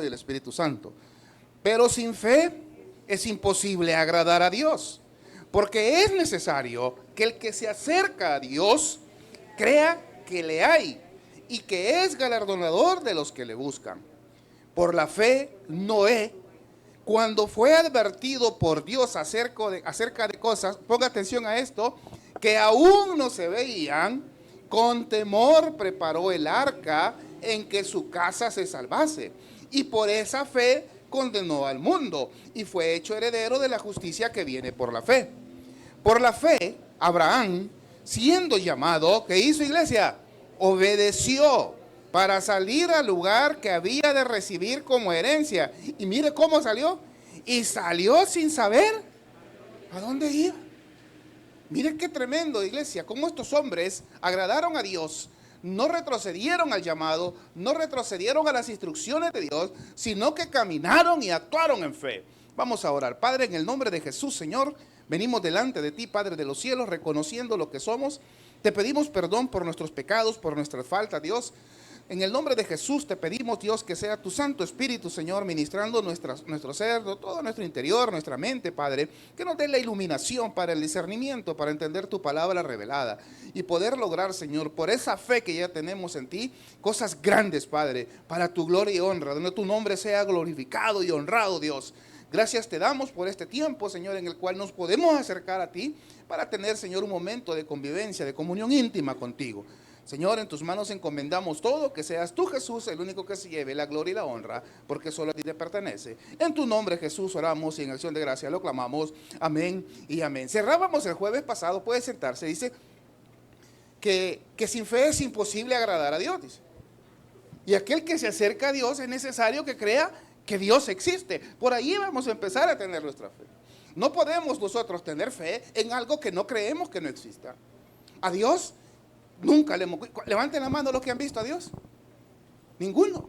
y el Espíritu Santo. Pero sin fe es imposible agradar a Dios, porque es necesario que el que se acerca a Dios crea que le hay y que es galardonador de los que le buscan. Por la fe, Noé, cuando fue advertido por Dios acerca de cosas, ponga atención a esto, que aún no se veían, con temor preparó el arca en que su casa se salvase. Y por esa fe condenó al mundo y fue hecho heredero de la justicia que viene por la fe. Por la fe, Abraham, siendo llamado, ¿qué hizo, iglesia? Obedeció para salir al lugar que había de recibir como herencia. Y mire cómo salió. Y salió sin saber a dónde iba. Mire qué tremendo, iglesia, cómo estos hombres agradaron a Dios. No retrocedieron al llamado, no retrocedieron a las instrucciones de Dios, sino que caminaron y actuaron en fe. Vamos a orar. Padre, en el nombre de Jesús, Señor, venimos delante de ti, Padre de los cielos, reconociendo lo que somos. Te pedimos perdón por nuestros pecados, por nuestras faltas, Dios. En el nombre de Jesús te pedimos, Dios, que sea tu Santo Espíritu, Señor, ministrando nuestro ser, todo nuestro interior, nuestra mente, Padre, que nos dé la iluminación para el discernimiento, para entender tu palabra revelada y poder lograr, Señor, por esa fe que ya tenemos en ti, cosas grandes, Padre, para tu gloria y honra, donde tu nombre sea glorificado y honrado, Dios. Gracias te damos por este tiempo, Señor, en el cual nos podemos acercar a ti para tener, Señor, un momento de convivencia, de comunión íntima contigo. Señor, en tus manos encomendamos todo, que seas tú, Jesús, el único que se lleve la gloria y la honra, porque solo a ti te pertenece. En tu nombre, Jesús, oramos y en acción de gracia lo clamamos. Amén y amén. Cerrábamos el jueves pasado, puede sentarse, dice que sin fe es imposible agradar a Dios, dice. Y aquel que se acerca a Dios es necesario que crea que Dios existe. Por ahí vamos a empezar a tener nuestra fe. No podemos nosotros tener fe en algo que no creemos que no exista. A Dios nunca le hemos... Levanten la mano los que han visto a Dios. Ninguno.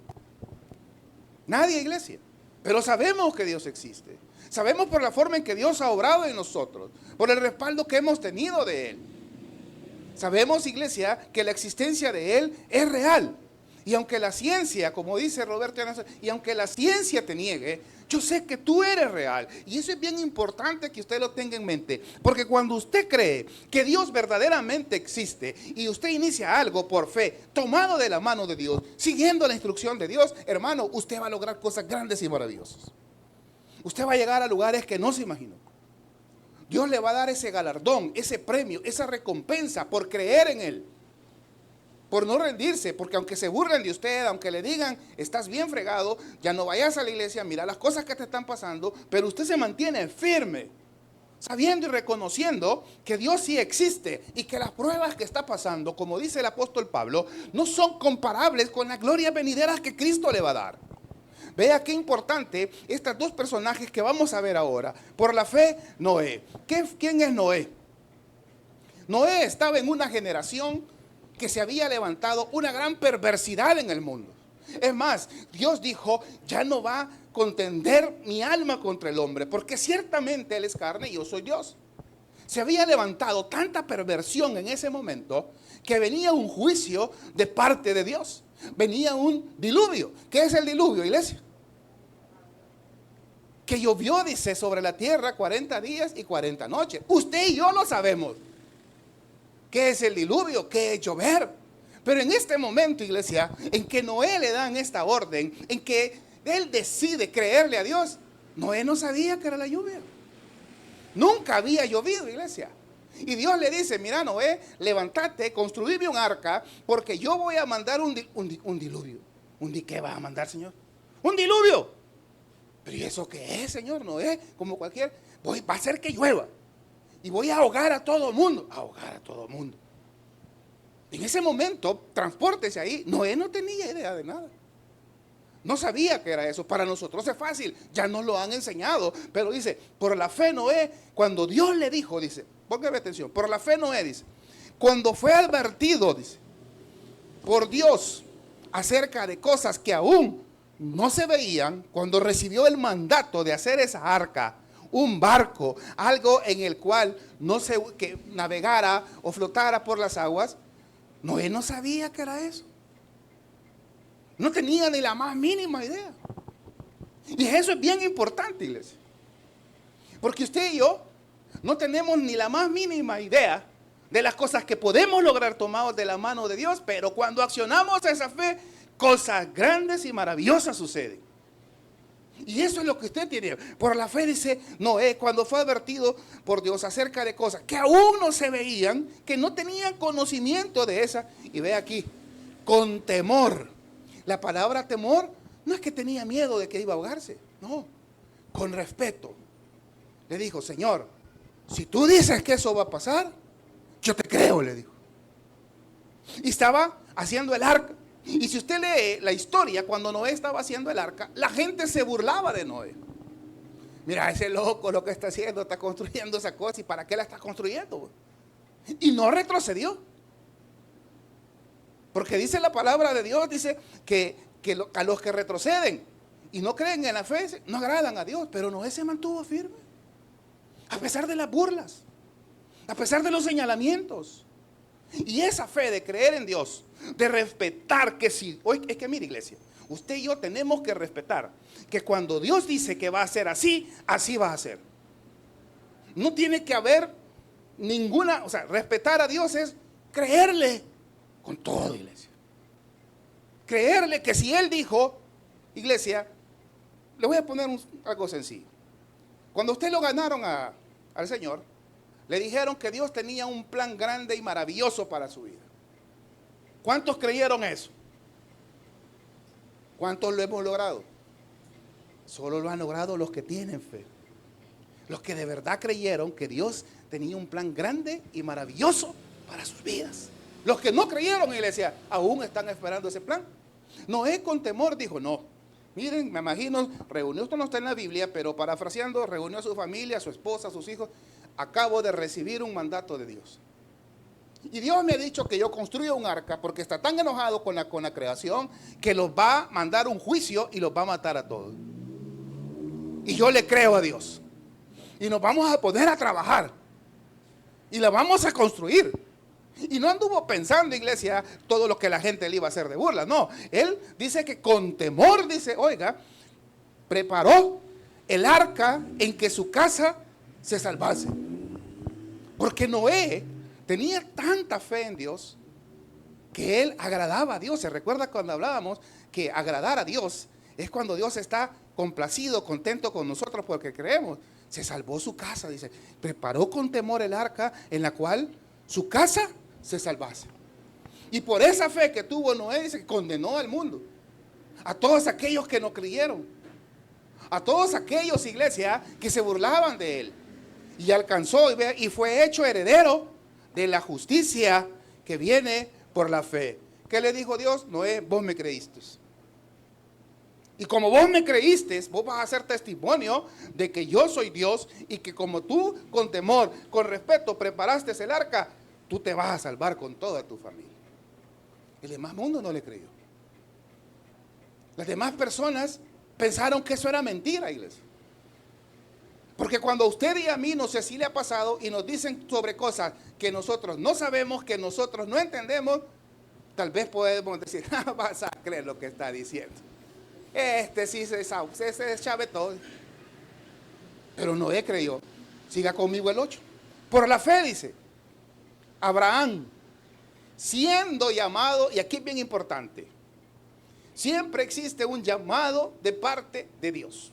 Nadie, iglesia. Pero sabemos que Dios existe. Sabemos por la forma en que Dios ha obrado en nosotros, por el respaldo que hemos tenido de Él. Sabemos, iglesia, que la existencia de Él es real. Y aunque la ciencia, como dice Roberto, y aunque la ciencia te niegue, yo sé que tú eres real. Y eso es bien importante que usted lo tenga en mente. Porque cuando usted cree que Dios verdaderamente existe y usted inicia algo por fe, tomado de la mano de Dios, siguiendo la instrucción de Dios, hermano, usted va a lograr cosas grandes y maravillosas. Usted va a llegar a lugares que no se imaginó. Dios le va a dar ese galardón, ese premio, esa recompensa por creer en Él. Por no rendirse, porque aunque se burlen de usted, aunque le digan, estás bien fregado, ya no vayas a la iglesia, mira las cosas que te están pasando, pero usted se mantiene firme, sabiendo y reconociendo que Dios sí existe y que las pruebas que está pasando, como dice el apóstol Pablo, no son comparables con las glorias venideras que Cristo le va a dar. Vea qué importante estos dos personajes que vamos a ver ahora. Por la fe, Noé. ¿Quién es Noé? Noé estaba en una generación que se había levantado una gran perversidad en el mundo. Es más, Dios dijo, ya no va a contender mi alma contra el hombre, porque ciertamente él es carne y yo soy Dios. Se había levantado tanta perversión en ese momento que venía un juicio de parte de Dios. Venía un diluvio. ¿Qué es el diluvio, iglesia? Que llovió, dice, sobre la tierra 40 días y 40 noches. Usted y yo lo sabemos. ¿Qué es el diluvio? ¿Qué es llover? Pero en este momento, iglesia, en que Noé le dan esta orden, en que él decide creerle a Dios, Noé no sabía que era la lluvia. Nunca había llovido, iglesia. Y Dios le dice, mira Noé, levántate, construime un arca, porque yo voy a mandar un diluvio. ¿Qué va a mandar, Señor? Un diluvio. ¿Pero y eso qué es, Señor? Noé, como cualquier, va a hacer que llueva. Y voy a ahogar a todo el mundo. Ahogar a todo el mundo. En ese momento, transpórtese ahí. Noé no tenía idea de nada. No sabía que era eso. Para nosotros es fácil. Ya nos lo han enseñado. Pero dice, por la fe Noé, cuando Dios le dijo, dice, póngame atención. Por la fe Noé, dice, cuando fue advertido, dice, por Dios acerca de cosas que aún no se veían, cuando recibió el mandato de hacer esa arca, un barco, algo en el cual que navegara o flotara por las aguas, Noé no sabía que era eso. No tenía ni la más mínima idea. Y eso es bien importante, iglesia. Porque usted y yo no tenemos ni la más mínima idea de las cosas que podemos lograr tomados de la mano de Dios, pero cuando accionamos esa fe, cosas grandes y maravillosas suceden. Y eso es lo que usted tiene. Por la fe, dice Noé, cuando fue advertido por Dios acerca de cosas que aún no se veían, que no tenían conocimiento de esas. Y ve aquí, con temor. La palabra temor no es que tenía miedo de que iba a ahogarse, no, con respeto. Le dijo, Señor, si tú dices que eso va a pasar, yo te creo, le dijo. Y estaba haciendo el arca. Y si usted lee la historia, cuando Noé estaba haciendo el arca, la gente se burlaba de Noé. Mira, ese loco lo que está haciendo, está construyendo esa cosa, ¿y para qué la está construyendo? Y no retrocedió. Porque dice la palabra de Dios, dice que a los que retroceden y no creen en la fe, no agradan a Dios. Pero Noé se mantuvo firme, a pesar de las burlas, a pesar de los señalamientos. Y esa fe de creer en Dios, de respetar que si, hoy es que mire, iglesia, usted y yo tenemos que respetar que cuando Dios dice que va a ser así, así va a ser. No tiene que haber ninguna, o sea, respetar a Dios es creerle con todo, iglesia. Creerle que si Él dijo, iglesia, le voy a poner algo sencillo. Cuando usted lo ganaron al Señor, le dijeron que Dios tenía un plan grande y maravilloso para su vida. ¿Cuántos creyeron eso? ¿Cuántos lo hemos logrado? Solo lo han logrado los que tienen fe. Los que de verdad creyeron que Dios tenía un plan grande y maravilloso para sus vidas. Los que no creyeron, iglesia, aún están esperando ese plan. Noé con temor dijo, no. Miren, me imagino, reunió, esto no está en la Biblia, pero parafraseando, reunió a su familia, a su esposa, a sus hijos. Acabo de recibir un mandato de Dios. Y Dios me ha dicho que yo construya un arca porque está tan enojado con la creación que los va a mandar un juicio y los va a matar a todos. Y yo le creo a Dios. Y nos vamos a poner a trabajar. Y la vamos a construir. Y no anduvo pensando, iglesia, todo lo que la gente le iba a hacer de burla. No, él dice que con temor, dice, oiga, preparó el arca en que su casa se salvase. Porque Noé tenía tanta fe en Dios que él agradaba a Dios. ¿Se recuerda cuando hablábamos que agradar a Dios es cuando Dios está complacido, contento con nosotros porque creemos? Se salvó su casa, dice, preparó con temor el arca en la cual su casa se salvase. Y por esa fe que tuvo Noé, dice que condenó al mundo, a todos aquellos que no creyeron, a todos aquellos, iglesia, que se burlaban de él. Y alcanzó y fue hecho heredero de la justicia que viene por la fe. ¿Qué le dijo Dios? Noé, vos me creíste. Y como vos me creíste, vos vas a ser testimonio de que yo soy Dios y que como tú con temor, con respeto preparaste el arca, tú te vas a salvar con toda tu familia. El demás mundo no le creyó. Las demás personas pensaron que eso era mentira, iglesia. Porque cuando a usted y a mí, no sé si le ha pasado, y nos dicen sobre cosas que nosotros no sabemos, que nosotros no entendemos, tal vez podemos decir, vas a creer lo que está diciendo. Este sí se chavetó. Pero Noé creyó. Siga conmigo el 8. Por la fe, dice, Abraham, siendo llamado, y aquí es bien importante, siempre existe un llamado de parte de Dios.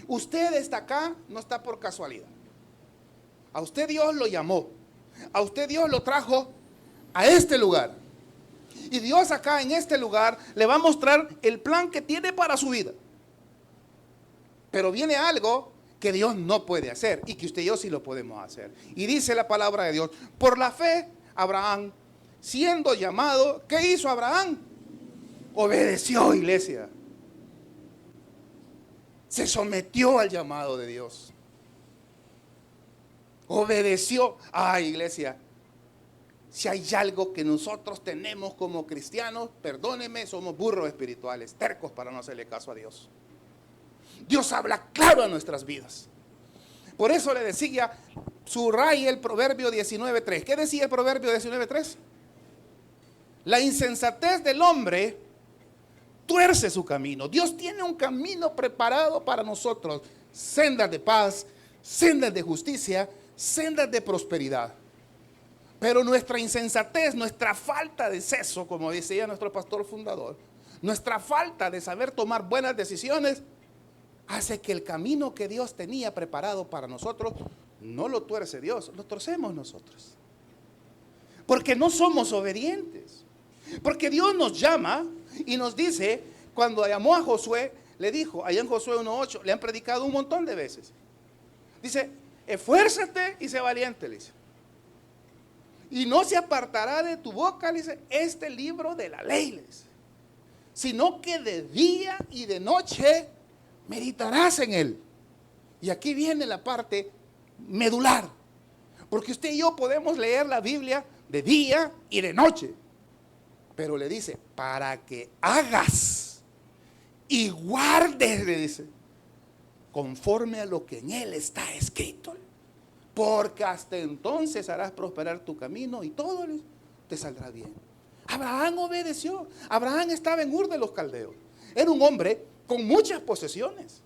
Usted está acá, no está por casualidad. A usted Dios lo llamó. A usted Dios lo trajo a este lugar. Y Dios acá en este lugar le va a mostrar el plan que tiene para su vida. Pero viene algo que Dios no puede hacer y que usted y yo sí lo podemos hacer. Y dice la palabra de Dios, por la fe, Abraham, siendo llamado, ¿qué hizo Abraham? Obedeció, iglesia. Se sometió al llamado de Dios. Obedeció. Ay, iglesia, si hay algo que nosotros tenemos como cristianos, perdónenme, somos burros espirituales, tercos para no hacerle caso a Dios. Dios habla claro a nuestras vidas. Por eso le decía, subraya el Proverbio 19:3. ¿Qué decía el Proverbio 19:3? La insensatez del hombre tuerce su camino. Dios tiene un camino preparado para nosotros. Sendas de paz, sendas de justicia, sendas de prosperidad. Pero nuestra insensatez, nuestra falta de seso, como decía nuestro pastor fundador, nuestra falta de saber tomar buenas decisiones, hace que el camino que Dios tenía preparado para nosotros, no lo tuerce Dios, lo torcemos nosotros. Porque no somos obedientes. Porque Dios nos llama y nos dice, cuando llamó a Josué, le dijo, allá en Josué 1:8, le han predicado un montón de veces. Dice, esfuérzate y sé valiente, le dice. Y no se apartará de tu boca, le dice, este libro de la ley, le dice, sino que de día y de noche meditarás en él. Y aquí viene la parte medular. Porque usted y yo podemos leer la Biblia de día y de noche. Pero le dice, para que hagas y guardes, le dice, conforme a lo que en él está escrito. Porque hasta entonces harás prosperar tu camino y todo te saldrá bien. Abraham obedeció. Abraham estaba en Ur de los Caldeos. Era un hombre con muchas posesiones.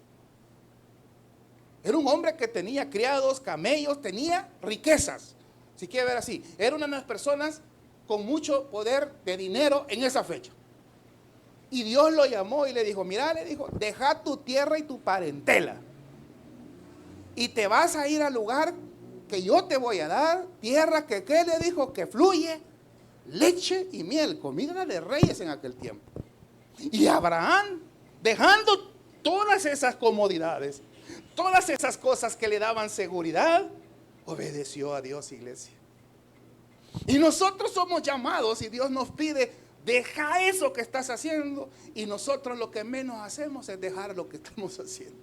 Era un hombre que tenía criados, camellos, tenía riquezas. Si quiere ver así, era una de las personas con mucho poder de dinero en esa fecha. Y Dios lo llamó y le dijo, mira, le dijo, deja tu tierra y tu parentela. Y te vas a ir al lugar que yo te voy a dar, tierra que, ¿qué le dijo? Que fluye leche y miel, comida de reyes en aquel tiempo. Y Abraham, dejando todas esas comodidades, todas esas cosas que le daban seguridad, obedeció a Dios, iglesia. Y nosotros somos llamados y Dios nos pide, deja eso que estás haciendo, y nosotros lo que menos hacemos es dejar lo que estamos haciendo.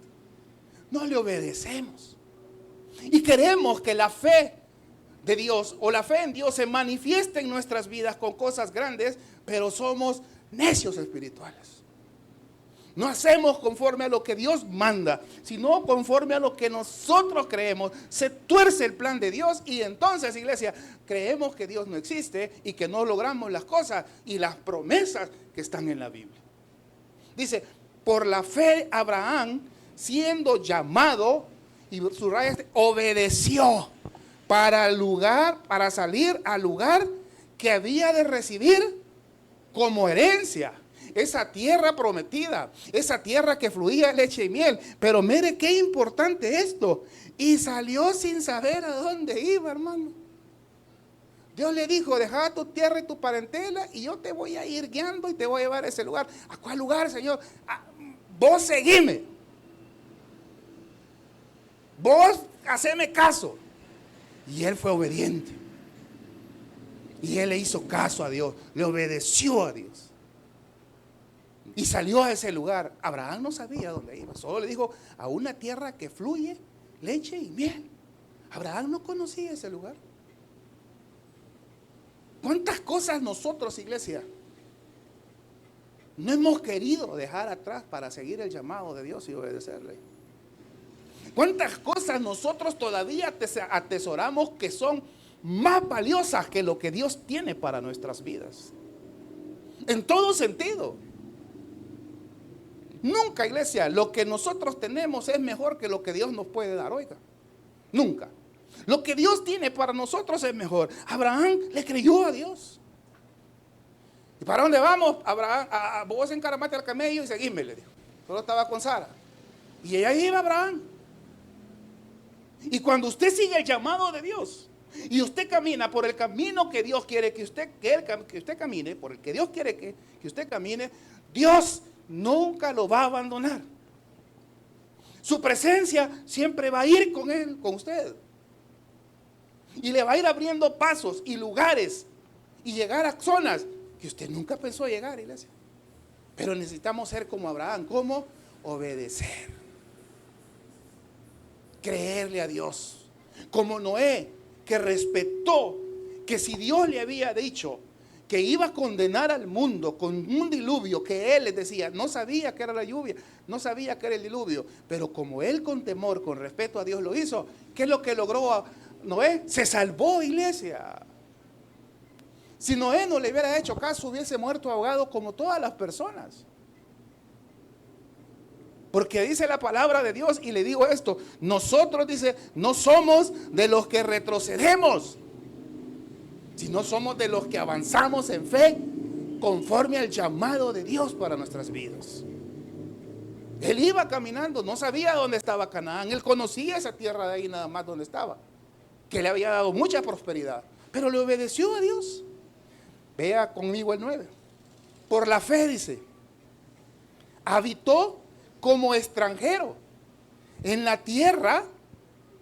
No le obedecemos. Y queremos que la fe de Dios o la fe en Dios se manifieste en nuestras vidas con cosas grandes, pero somos necios espirituales. No hacemos conforme a lo que Dios manda, sino conforme a lo que nosotros creemos. Se tuerce el plan de Dios y entonces, iglesia, creemos que Dios no existe y que no logramos las cosas y las promesas que están en la Biblia. Dice, por la fe Abraham, siendo llamado, y subraya obedeció para salir al lugar que había de recibir como herencia. Esa tierra prometida, esa tierra que fluía leche y miel. Pero mire qué importante esto. Y salió sin saber a dónde iba, hermano. Dios le dijo, deja tu tierra y tu parentela y yo te voy a ir guiando y te voy a llevar a ese lugar. ¿A cuál lugar, Señor? Vos seguime. Vos haceme caso. Y él fue obediente. Y él le hizo caso a Dios. Le obedeció a Dios. Y salió a ese lugar. Abraham no sabía dónde iba. Solo le dijo a una tierra que fluye leche y miel. Abraham no conocía ese lugar. ¿Cuántas cosas nosotros, iglesia, no hemos querido dejar atrás para seguir el llamado de Dios y obedecerle? ¿Cuántas cosas nosotros todavía atesoramos que son más valiosas que lo que Dios tiene para nuestras vidas? En todo sentido. Nunca, iglesia, lo que nosotros tenemos es mejor que lo que Dios nos puede dar, oiga. Nunca. Lo que Dios tiene para nosotros es mejor. Abraham le creyó a Dios. ¿Y para dónde vamos? Abraham, vos encaramate al camello y seguime, le dijo. Solo estaba con Sara. Y ahí iba Abraham. Y cuando usted sigue el llamado de Dios y usted camina por el camino que Dios quiere que usted camine, por el que Dios quiere que usted camine, Dios nunca lo va a abandonar. Su presencia siempre va a ir con él, con usted. Y le va a ir abriendo pasos y lugares y llegar a zonas que usted nunca pensó llegar, iglesia. Pero necesitamos ser como Abraham. ¿Cómo? Obedecer. Creerle a Dios. Como Noé, que respetó que si Dios le había dicho que iba a condenar al mundo con un diluvio, que él les decía, no sabía que era la lluvia, no sabía que era el diluvio, pero como él con temor, con respeto a Dios lo hizo, ¿qué es lo que logró Noé? Se salvó, iglesia. Si Noé no le hubiera hecho caso, hubiese muerto ahogado como todas las personas. Porque dice la palabra de Dios, y le digo esto, nosotros, dice, no somos de los que retrocedemos, sino somos de los que avanzamos en fe conforme al llamado de Dios para nuestras vidas. Él iba caminando, no sabía dónde estaba Canaán, él conocía esa tierra de ahí nada más donde estaba, que le había dado mucha prosperidad, pero le obedeció a Dios. Vea conmigo el 9. Por la fe, dice, habitó como extranjero en la tierra,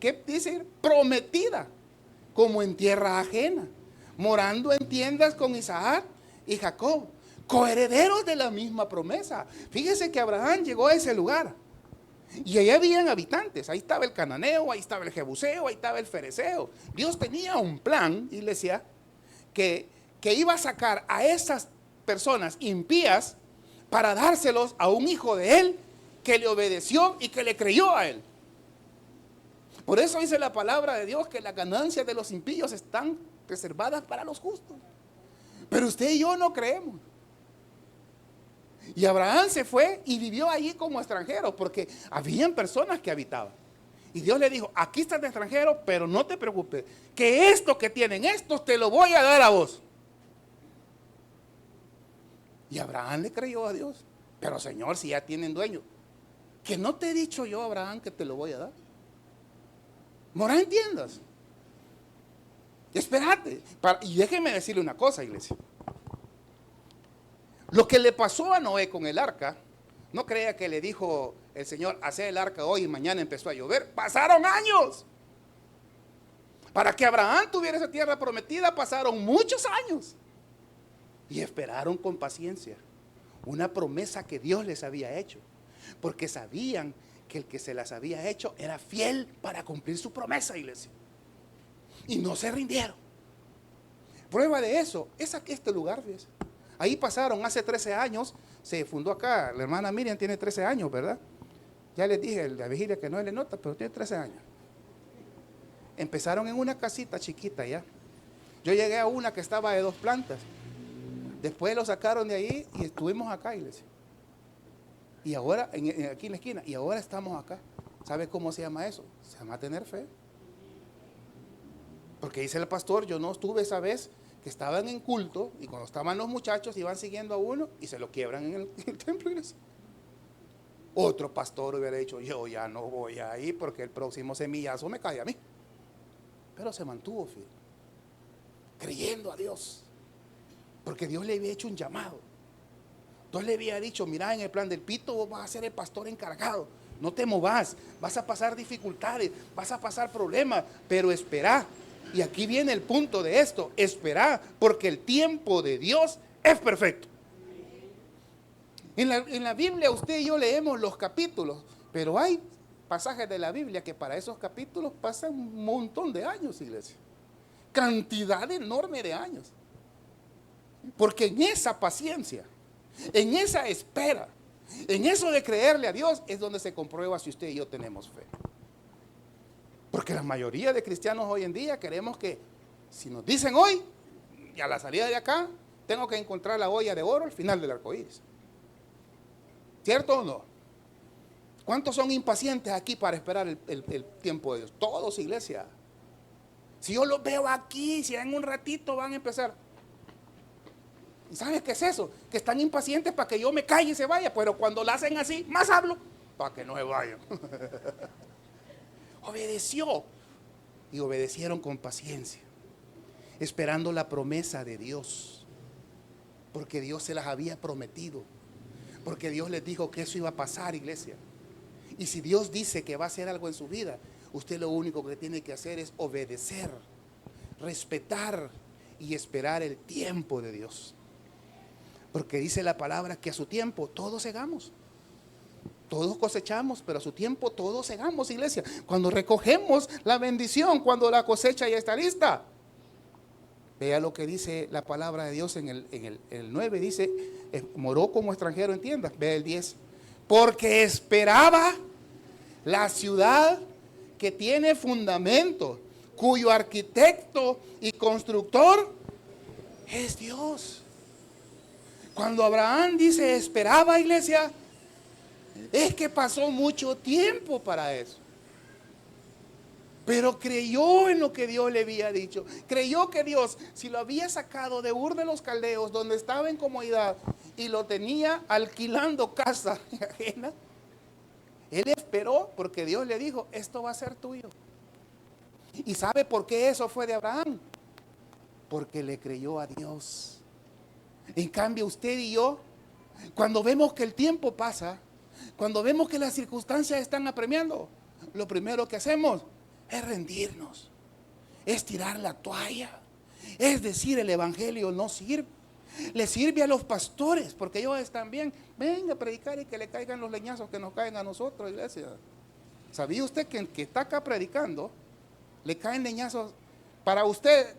¿qué dice? Prometida, como en tierra ajena, morando en tiendas con Isaac y Jacob, coherederos de la misma promesa. Fíjese que Abraham llegó a ese lugar y ahí habían habitantes. Ahí estaba el cananeo, ahí estaba el jebuseo, ahí estaba el fereceo. Dios tenía un plan, iglesia, que iba a sacar a esas personas impías para dárselos a un hijo de él que le obedeció y que le creyó a él. Por eso dice la palabra de Dios que las ganancias de los impíos están reservadas para los justos. Pero usted y yo no creemos. Y Abraham se fue y vivió allí como extranjero, porque habían personas que habitaban. Y Dios le dijo, aquí estás de extranjero, pero no te preocupes, que esto que tienen estos te lo voy a dar a vos. Y Abraham le creyó a Dios. Pero Señor, si ya tienen dueño, que no te he dicho yo, Abraham, que te lo voy a dar. Mora en tiendas. Espérate. Y déjeme decirle una cosa, iglesia. Lo que le pasó a Noé con el arca, no crea que le dijo el Señor, hacé el arca hoy y mañana empezó a llover. Pasaron años. Para que Abraham tuviera esa tierra prometida, pasaron muchos años. Y esperaron con paciencia una promesa que Dios les había hecho. Porque sabían que el que se las había hecho era fiel para cumplir su promesa, iglesia. Y no se rindieron. Prueba de eso es aquí este lugar, fíjese. Ahí pasaron hace 13 años, se fundó acá, la hermana Miriam tiene 13 años, ¿verdad? Ya les dije, la vigilia que no le nota, pero tiene 13 años. Empezaron en una casita chiquita ya. Yo llegué a una que estaba de 2 plantas. Después lo sacaron de ahí y estuvimos acá, iglesia. Y ahora, aquí en la esquina, y ahora estamos acá. ¿Sabe cómo se llama eso? Se llama tener fe. Porque dice el pastor, yo no estuve esa vez que estaban en culto y cuando estaban los muchachos iban siguiendo a uno y se lo quiebran en el templo, iglesia. Otro pastor hubiera dicho, yo ya no voy ahí porque el próximo semillazo me cae a mí. Pero se mantuvo fiel, creyendo a Dios, porque Dios le había hecho un llamado. Dios le había dicho, mira, en el plan del pito vos vas a ser el pastor encargado, no te movas, vas a pasar dificultades, vas a pasar problemas, pero espera. Y aquí viene el punto de esto, espera, porque el tiempo de Dios es perfecto. En la Biblia usted y yo leemos los capítulos, pero hay pasajes de la Biblia que para esos capítulos pasan un montón de años, iglesia. Cantidad enorme de años. Porque en esa paciencia, en esa espera, en eso de creerle a Dios es donde se comprueba si usted y yo tenemos fe. Porque la mayoría de cristianos hoy en día queremos que si nos dicen hoy y a la salida de acá tengo que encontrar la olla de oro al final del arco iris. ¿Cierto o no? ¿Cuántos son impacientes aquí para esperar el tiempo de Dios? Todos, iglesia. Si yo los veo aquí, si en un ratito van a empezar. ¿Y sabes qué es eso? Que están impacientes para que yo me calle y se vaya, pero cuando la hacen así, más hablo para que no se vayan. Obedeció y obedecieron con paciencia, esperando la promesa de Dios, porque Dios se las había prometido, porque Dios les dijo que eso iba a pasar, iglesia. Y si Dios dice que va a hacer algo en su vida, usted lo único que tiene que hacer es obedecer, respetar y esperar el tiempo de Dios, porque dice la palabra que a su tiempo todos segamos. Todos cosechamos, pero a su tiempo todos segamos, iglesia. Cuando recogemos la bendición, cuando la cosecha ya está lista. Vea lo que dice la palabra de Dios en el 9, dice, moró como extranjero en tiendas. Vea el 10. Porque esperaba la ciudad que tiene fundamento, cuyo arquitecto y constructor es Dios. Cuando Abraham dice esperaba, iglesia, Es que pasó mucho tiempo para eso. Pero creyó en lo que Dios le había dicho. Creyó que Dios, si lo había sacado de Ur de los Caldeos, donde estaba en comodidad, y lo tenía alquilando casa ajena, él esperó porque Dios le dijo, esto va a ser tuyo. ¿Y sabe por qué eso fue de Abraham? Porque le creyó a Dios. En cambio, usted y yo, cuando vemos que el tiempo pasa, cuando vemos que las circunstancias están apremiando, lo primero que hacemos es rendirnos, es tirar la toalla, es decir, el evangelio no sirve. Le sirve a los pastores, porque ellos están bien, venga a predicar y que le caigan los leñazos que nos caen a nosotros, iglesia. ¿Sabía usted que el que está acá predicando, le caen leñazos? Para usted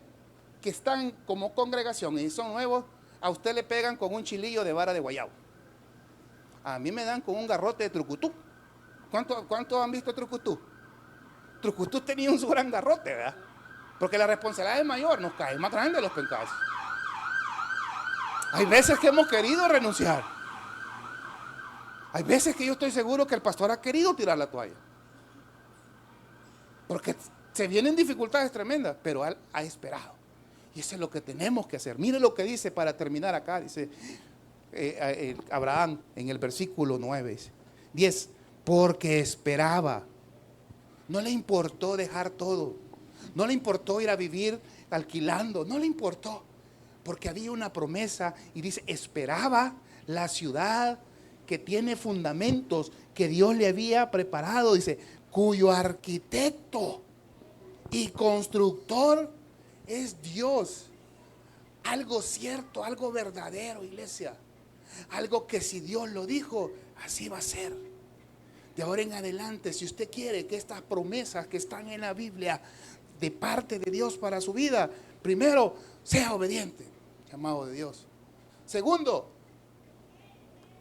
que están como congregación y son nuevos, a usted le pegan con un chilillo de vara de guayabo. A mí me dan con un garrote de trucutú. ¿Cuántos han visto trucutú? Trucutú tenía un gran garrote, ¿verdad? Porque la responsabilidad es mayor, nos cae más grande los pencados. Hay veces que hemos querido renunciar. Hay veces que yo estoy seguro que el pastor ha querido tirar la toalla. Porque se vienen dificultades tremendas, pero él ha esperado. Y eso es lo que tenemos que hacer. Mire lo que dice para terminar acá, dice Abraham en el versículo 9, 10, porque esperaba. No le importó dejar todo, no le importó ir a vivir alquilando, no le importó, porque había una promesa y dice, esperaba la ciudad que tiene fundamentos, que Dios le había preparado, dice, cuyo arquitecto y constructor es Dios. Algo cierto, algo verdadero, iglesia, algo que si Dios lo dijo, así va a ser. De ahora en adelante, si usted quiere que estas promesas que están en la Biblia de parte de Dios para su vida, primero, sea obediente, llamado de Dios. Segundo,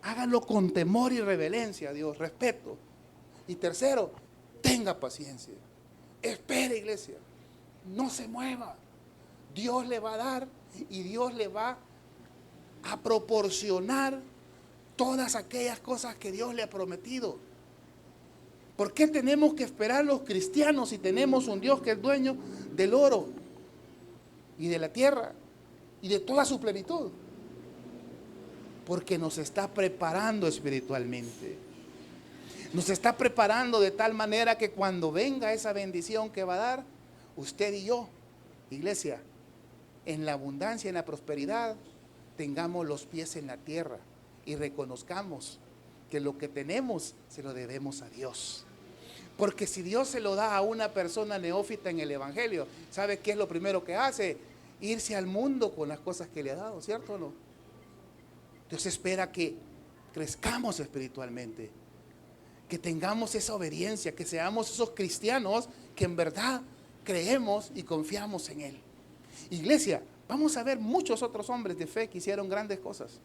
hágalo con temor y reverencia a Dios, respeto. Y tercero, tenga paciencia. Espere, iglesia, no se mueva. Dios le va a dar y Dios le va a proporcionar todas aquellas cosas que Dios le ha prometido. ¿Por qué tenemos que esperar los cristianos si tenemos un Dios que es dueño del oro y de la tierra y de toda su plenitud? Porque nos está preparando espiritualmente. Nos está preparando de tal manera que cuando venga esa bendición que va a dar, usted y yo, iglesia, en la abundancia, en la prosperidad, tengamos los pies en la tierra y reconozcamos que lo que tenemos se lo debemos a Dios. Porque si Dios se lo da a una persona neófita en el evangelio, ¿sabe qué es lo primero que hace? Irse al mundo con las cosas que le ha dado, ¿cierto o no? Dios espera que crezcamos espiritualmente, que tengamos esa obediencia, que seamos esos cristianos que en verdad creemos y confiamos en Él. Iglesia, vamos a ver muchos otros hombres de fe que hicieron grandes cosas,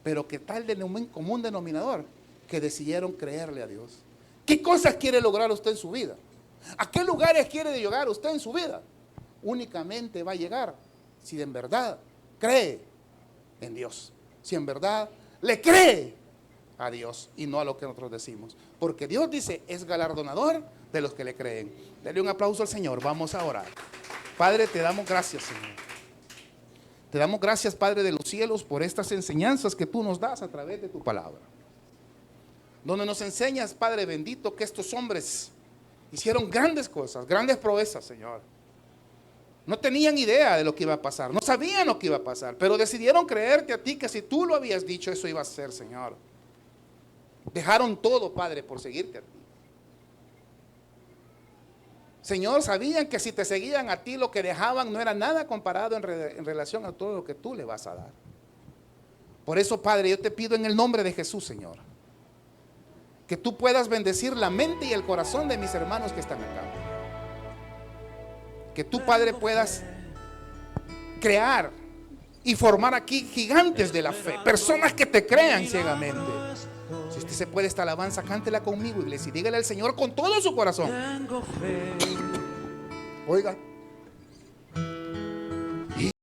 pero que tal de común denominador, que decidieron creerle a Dios. ¿Qué cosas quiere lograr usted en su vida? ¿A qué lugares quiere llegar usted en su vida? Únicamente va a llegar si en verdad cree en Dios, si en verdad le cree a Dios y no a lo que nosotros decimos. Porque Dios dice, es galardonador de los que le creen. Dele un aplauso al Señor, vamos a orar. Padre, te damos gracias, Señor. Te damos gracias, Padre de los cielos, por estas enseñanzas que tú nos das a través de tu palabra. Donde nos enseñas, Padre bendito, que estos hombres hicieron grandes cosas, grandes proezas, Señor. No tenían idea de lo que iba a pasar, no sabían lo que iba a pasar, pero decidieron creerte a ti, que si tú lo habías dicho, eso iba a ser, Señor. Dejaron todo, Padre, por seguirte a ti. Señor, sabían que si te seguían a ti, lo que dejaban no era nada comparado en relación a todo lo que tú le vas a dar. Por eso, Padre, yo te pido en el nombre de Jesús, Señor, que tú puedas bendecir la mente y el corazón de mis hermanos que están acá. Que tú, Padre, puedas crear y formar aquí gigantes de la fe, personas que te crean ciegamente. Si usted se puede esta alabanza, cántela conmigo, iglesia, y dígale al Señor con todo su corazón. Oiga.